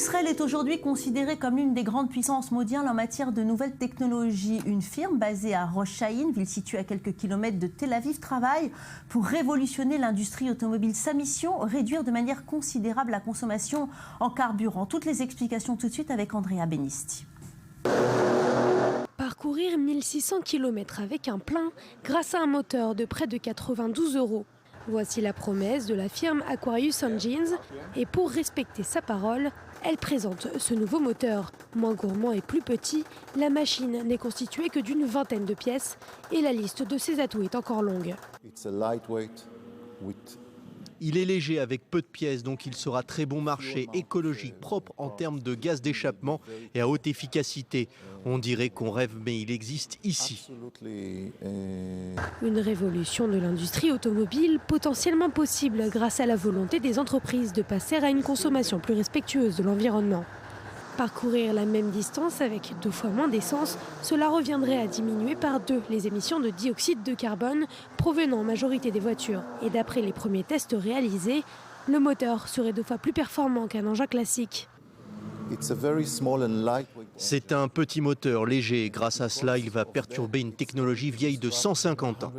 Israël est aujourd'hui considéré comme l'une des grandes puissances mondiales en matière de nouvelles technologies. Une firme basée à Rosh Haïn, ville située à quelques kilomètres de Tel Aviv, travaille pour révolutionner l'industrie automobile. Sa mission, réduire de manière considérable la consommation en carburant. Toutes les explications tout de suite avec Andrea Benisti. Parcourir 1600 km avec un plein grâce à un moteur de près de 92 €. Voici la promesse de la firme Aquarius Engines. Et pour respecter sa parole, elle présente ce nouveau moteur. Moins gourmand et plus petit, la machine n'est constituée que d'une vingtaine de pièces et la liste de ses atouts est encore longue. Il est léger avec peu de pièces, donc il sera très bon marché, écologique, propre en termes de gaz d'échappement et à haute efficacité. On dirait qu'on rêve, mais il existe ici. Une révolution de l'industrie automobile potentiellement possible grâce à la volonté des entreprises de passer à une consommation plus respectueuse de l'environnement. Parcourir la même distance avec 2 fois moins d'essence, cela reviendrait à diminuer par 2 les émissions de dioxyde de carbone provenant en majorité des voitures. Et d'après les premiers tests réalisés, le moteur serait 2 fois plus performant qu'un engin classique. C'est un petit moteur léger. Grâce à cela, il va perturber une technologie vieille de 150 ans.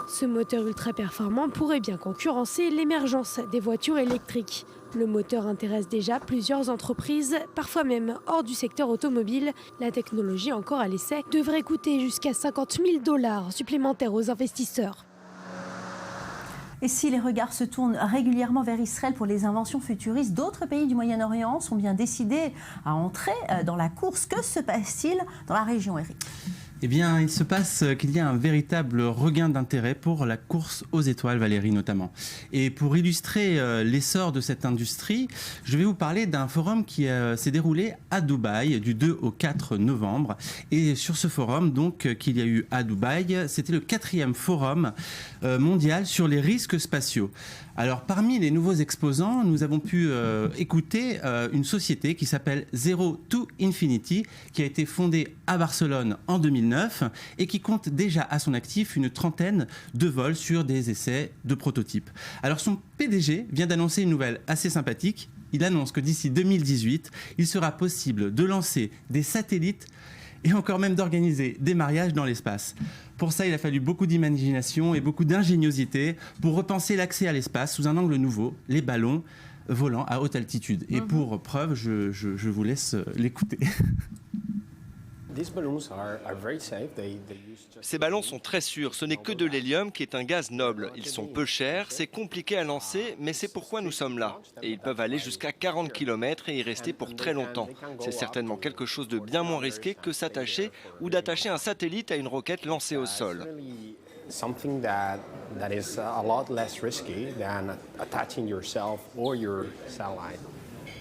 Ce moteur ultra performant pourrait bien concurrencer l'émergence des voitures électriques. Le moteur intéresse déjà plusieurs entreprises, parfois même hors du secteur automobile. La technologie encore à l'essai devrait coûter jusqu'à 50 000 $ supplémentaires aux investisseurs. Et si les regards se tournent régulièrement vers Israël pour les inventions futuristes, d'autres pays du Moyen-Orient sont bien décidés à entrer dans la course. Que se passe-t-il dans la région, Eric ? Eh bien, il se passe qu'il y a un véritable regain d'intérêt pour la course aux étoiles, Valérie notamment. Et pour illustrer l'essor de cette industrie, je vais vous parler d'un forum qui s'est déroulé à Dubaï du 2 au 4 novembre. Et sur ce forum, donc, qu'il y a eu à Dubaï, c'était le 4e forum mondial sur les risques spatiaux. Alors, parmi les nouveaux exposants, nous avons pu écouter une société qui s'appelle Zero to Infinity, qui a été fondée à Barcelone en 2009 et qui compte déjà à son actif une trentaine de vols sur des essais de prototypes. Alors, son PDG vient d'annoncer une nouvelle assez sympathique. Il annonce que d'ici 2018, il sera possible de lancer des satellites et encore même d'organiser des mariages dans l'espace. Pour ça, il a fallu beaucoup d'imagination et beaucoup d'ingéniosité pour repenser l'accès à l'espace sous un angle nouveau, les ballons volant à haute altitude. Et pour preuve, je vous laisse l'écouter. Ces ballons sont très sûrs, ce n'est que de l'hélium qui est un gaz noble. Ils sont peu chers, c'est compliqué à lancer, mais c'est pourquoi nous sommes là. Et ils peuvent aller jusqu'à 40 km et y rester pour très longtemps. C'est certainement quelque chose de bien moins risqué que s'attacher ou d'attacher un satellite à une roquette lancée au sol. Something that is a lot less risky than attaching yourself or your satellite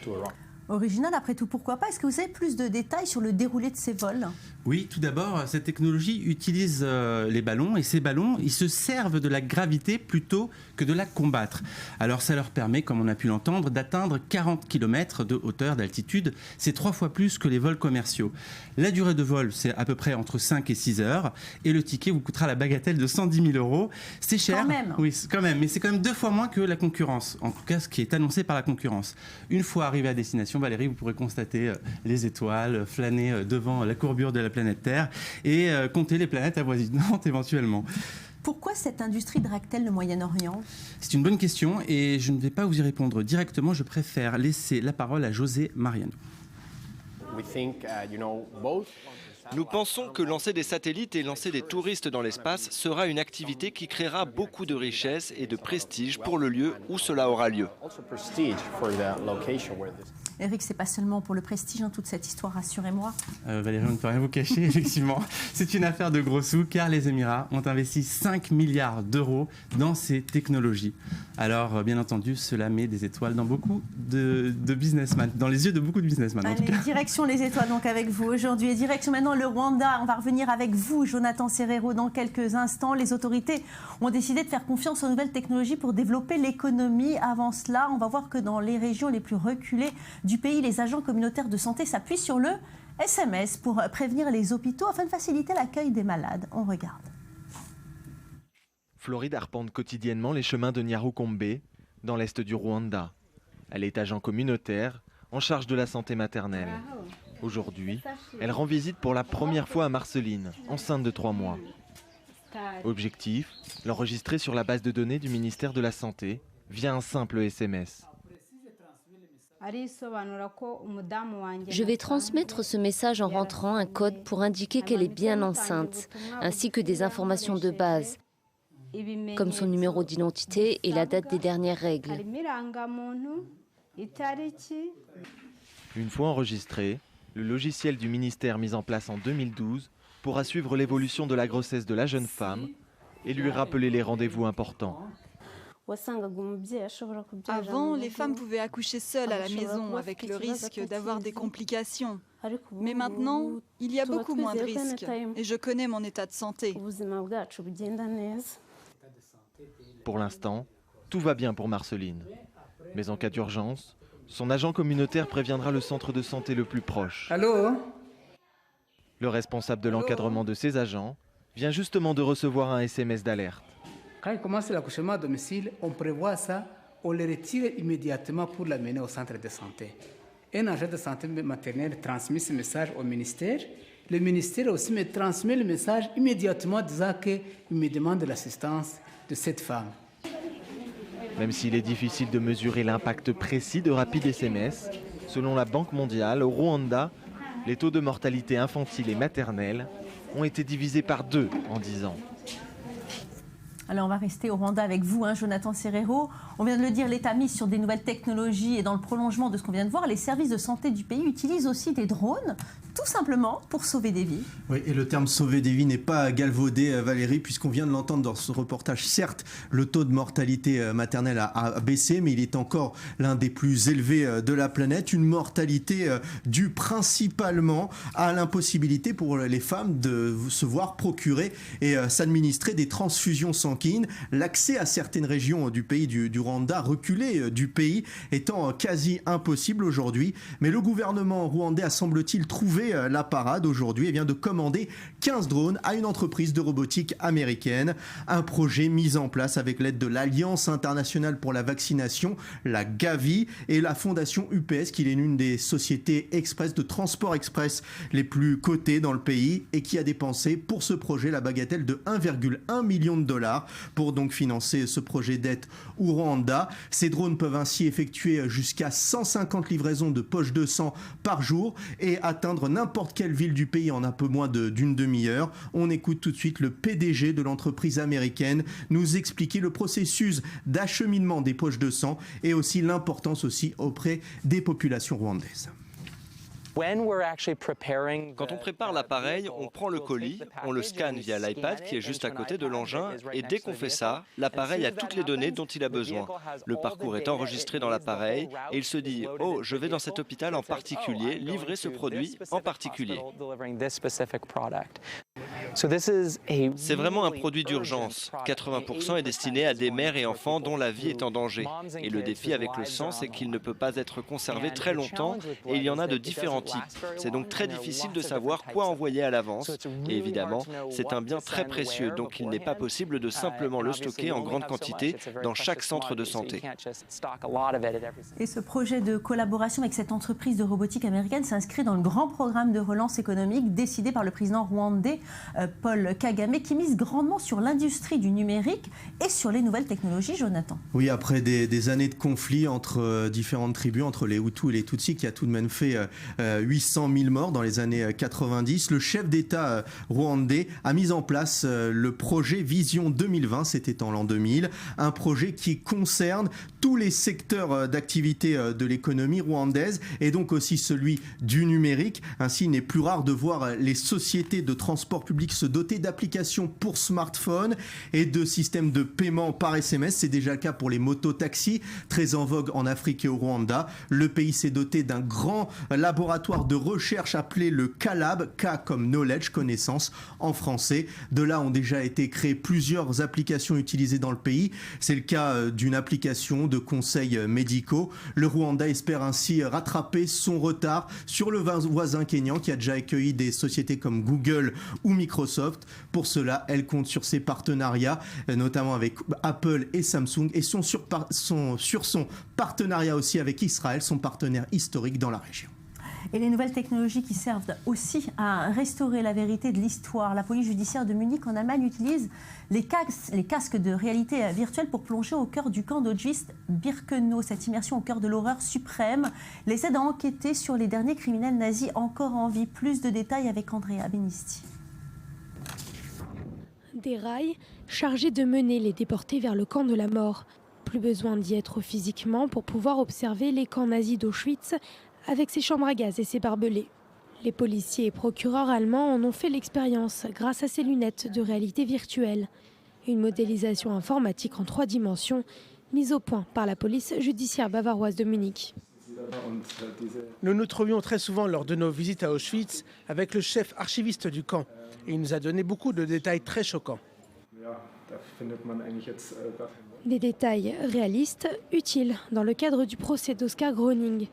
to a rocket. Original après tout, pourquoi pas ? Est-ce que vous avez plus de détails sur le déroulé de ces vols ? Oui, tout d'abord, cette technologie utilise les ballons et ces ballons, ils se servent de la gravité plutôt que de la combattre. Alors ça leur permet, comme on a pu l'entendre, d'atteindre 40 km de hauteur, d'altitude. C'est 3 fois plus que les vols commerciaux. La durée de vol, c'est à peu près entre 5 et 6 heures et le ticket vous coûtera la bagatelle de 110 000 €. C'est cher. Quand même. Oui, quand même, mais c'est quand même 2 fois moins que la concurrence. En tout cas, ce qui est annoncé par la concurrence. Une fois arrivé à destination, Valérie, vous pourrez constater les étoiles, flâner devant la courbure de la planète Terre et compter les planètes avoisinantes éventuellement. Pourquoi cette industrie drague-t-elle le Moyen-Orient ? C'est une bonne question et je ne vais pas vous y répondre directement. Je préfère laisser la parole à José Mariano. Nous pensons que lancer des satellites et lancer des touristes dans l'espace sera une activité qui créera beaucoup de richesse et de prestige pour le lieu où cela aura lieu. Eric, c'est pas seulement pour le prestige, toute cette histoire, rassurez-moi. Valérie, on ne peut rien vous cacher, effectivement. C'est une affaire de gros sous, car les Émirats ont investi 5 milliards € dans ces technologies. Alors, bien entendu, cela met des étoiles dans beaucoup de businessmen, dans les yeux de beaucoup de businessmen. Allez, direction les étoiles, donc avec vous aujourd'hui. Et direction maintenant le Rwanda. On va revenir avec vous, Jonathan Serrero, dans quelques instants. Les autorités ont décidé de faire confiance aux nouvelles technologies pour développer l'économie. Avant cela, on va voir que dans les régions les plus reculées du pays, les agents communautaires de santé s'appuient sur le SMS pour prévenir les hôpitaux afin de faciliter l'accueil des malades. On regarde. Floride arpente quotidiennement les chemins de Nyarukombe, dans l'est du Rwanda. Elle est agent communautaire en charge de la santé maternelle. Aujourd'hui, elle rend visite pour la première fois à Marceline, enceinte de 3 mois. Objectif, l'enregistrer sur la base de données du ministère de la Santé via un simple SMS. Je vais transmettre ce message en rentrant un code pour indiquer qu'elle est bien enceinte, ainsi que des informations de base, comme son numéro d'identité et la date des dernières règles. Une fois enregistré, le logiciel du ministère mis en place en 2012 pourra suivre l'évolution de la grossesse de la jeune femme et lui rappeler les rendez-vous importants. Avant, les femmes pouvaient accoucher seules à la maison avec le risque d'avoir des complications. Mais maintenant, il y a beaucoup moins de risques et je connais mon état de santé. Pour l'instant, tout va bien pour Marceline. Mais en cas d'urgence, son agent communautaire préviendra le centre de santé le plus proche. Allô ? Le responsable de l'encadrement de ses agents vient justement de recevoir un SMS d'alerte. Quand il commence l'accouchement à domicile, on prévoit ça, on le retire immédiatement pour l'amener au centre de santé. Un agent de santé maternelle transmet ce message au ministère. Le ministère aussi me transmet le message immédiatement disant qu'il me demande l'assistance de cette femme. Même s'il est difficile de mesurer l'impact précis de rapides SMS, selon la Banque mondiale, au Rwanda, les taux de mortalité infantile et maternelle ont été divisés par 2 en 10 ans. Alors on va rester au Rwanda avec vous, Jonathan Serero. On vient de le dire, l'État mise sur des nouvelles technologies et dans le prolongement de ce qu'on vient de voir, les services de santé du pays utilisent aussi des drones, tout simplement pour sauver des vies. Oui, et le terme sauver des vies n'est pas galvaudé, Valérie, puisqu'on vient de l'entendre dans ce reportage. Certes, le taux de mortalité maternelle a baissé, mais il est encore l'un des plus élevés de la planète. Une mortalité due principalement à l'impossibilité pour les femmes de se voir procurer et s'administrer des transfusions sanguines. L'accès à certaines régions du pays du Rwanda, reculé du pays, étant quasi impossible aujourd'hui. Mais le gouvernement rwandais a, semble-t-il, trouvé la parade aujourd'hui et vient de commander 15 drones à une entreprise de robotique américaine. Un projet mis en place avec l'aide de l'Alliance internationale pour la vaccination, la Gavi, et la fondation UPS, qui est l'une des sociétés express de transport express les plus cotées dans le pays et qui a dépensé pour ce projet la bagatelle de 1,1 million de dollars pour donc financer ce projet d'aide au Rwanda. Ces drones peuvent ainsi effectuer jusqu'à 150 livraisons de poches de sang par jour et atteindre n'importe quelle ville du pays en un peu moins d'une demi-heure. On écoute tout de suite le PDG de l'entreprise américaine nous expliquer le processus d'acheminement des poches de sang et aussi l'importance aussi auprès des populations rwandaises. Quand on prépare l'appareil, on prend le colis, on le scanne via l'iPad qui est juste à côté de l'engin et dès qu'on fait ça, l'appareil a toutes les données dont il a besoin. Le parcours est enregistré dans l'appareil et il se dit « Oh, je vais dans cet hôpital en particulier, livrer ce produit en particulier ». C'est vraiment un produit d'urgence. 80% est destiné à des mères et enfants dont la vie est en danger. Et le défi avec le sang, c'est qu'il ne peut pas être conservé très longtemps et il y en a de différents types. C'est donc très difficile de savoir quoi envoyer à l'avance. Et évidemment, c'est un bien très précieux, donc il n'est pas possible de simplement le stocker en grande quantité dans chaque centre de santé. Et ce projet de collaboration avec cette entreprise de robotique américaine s'inscrit dans le grand programme de relance économique décidé par le président rwandais Paul Kagame, qui mise grandement sur l'industrie du numérique et sur les nouvelles technologies, Jonathan. Oui, après des années de conflits entre différentes tribus, entre les Hutus et les Tutsis, qui a tout de même fait 800 000 morts dans les années 90, le chef d'État rwandais a mis en place le projet Vision 2020, c'était en l'an 2000, un projet qui concerne tous les secteurs d'activité de l'économie rwandaise et donc aussi celui du numérique. Ainsi, il n'est plus rare de voir les sociétés de transport public se doter d'applications pour smartphones et de systèmes de paiement par SMS. C'est déjà le cas pour les mototaxis, très en vogue en Afrique et au Rwanda. Le pays s'est doté d'un grand laboratoire de recherche appelé le K-Lab, K comme knowledge, connaissance en français. De là ont déjà été créées plusieurs applications utilisées dans le pays. C'est le cas d'une application de conseils médicaux. Le Rwanda espère ainsi rattraper son retard sur le voisin kényan qui a déjà accueilli des sociétés comme Google ou Microsoft Microsoft. Pour cela, elle compte sur ses partenariats, notamment avec Apple et Samsung, et sur son partenariat aussi avec Israël, son partenaire historique dans la région. Et les nouvelles technologies qui servent aussi à restaurer la vérité de l'histoire. La police judiciaire de Munich en Allemagne utilise les casques de réalité virtuelle pour plonger au cœur du camp d'Auschwitz-Birkenau. Cette immersion au cœur de l'horreur suprême les aide à enquêter sur les derniers criminels nazis encore en vie. Plus de détails avec Andrea Benisti. Des rails chargés de mener les déportés vers le camp de la mort. Plus besoin d'y être physiquement pour pouvoir observer les camps nazis d'Auschwitz avec ses chambres à gaz et ses barbelés. Les policiers et procureurs allemands en ont fait l'expérience grâce à ces lunettes de réalité virtuelle. Une modélisation informatique en 3 dimensions mise au point par la police judiciaire bavaroise de Munich. Nous nous trouvions très souvent lors de nos visites à Auschwitz avec le chef archiviste du camp. Et il nous a donné beaucoup de détails très choquants. Des détails réalistes, utiles dans le cadre du procès d'Oskar Groening.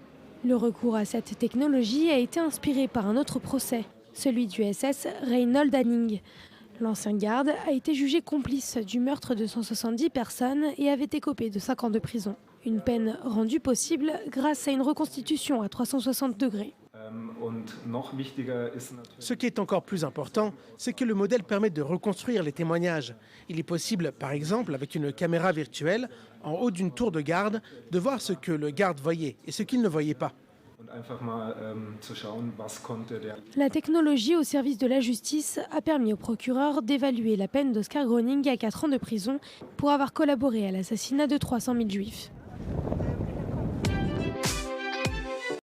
Le recours à cette technologie a été inspiré par un autre procès, celui du SS Reinhold Hanning. L'ancien garde a été jugé complice du meurtre de 170 personnes et avait écopé de 5 ans de prison. Une peine rendue possible grâce à une reconstitution à 360 degrés. Ce qui est encore plus important, c'est que le modèle permet de reconstruire les témoignages. Il est possible, par exemple, avec une caméra virtuelle, en haut d'une tour de garde, de voir ce que le garde voyait et ce qu'il ne voyait pas. La technologie au service de la justice a permis au procureur d'évaluer la peine d'Oskar Groening à 4 ans de prison pour avoir collaboré à l'assassinat de 300 000 juifs.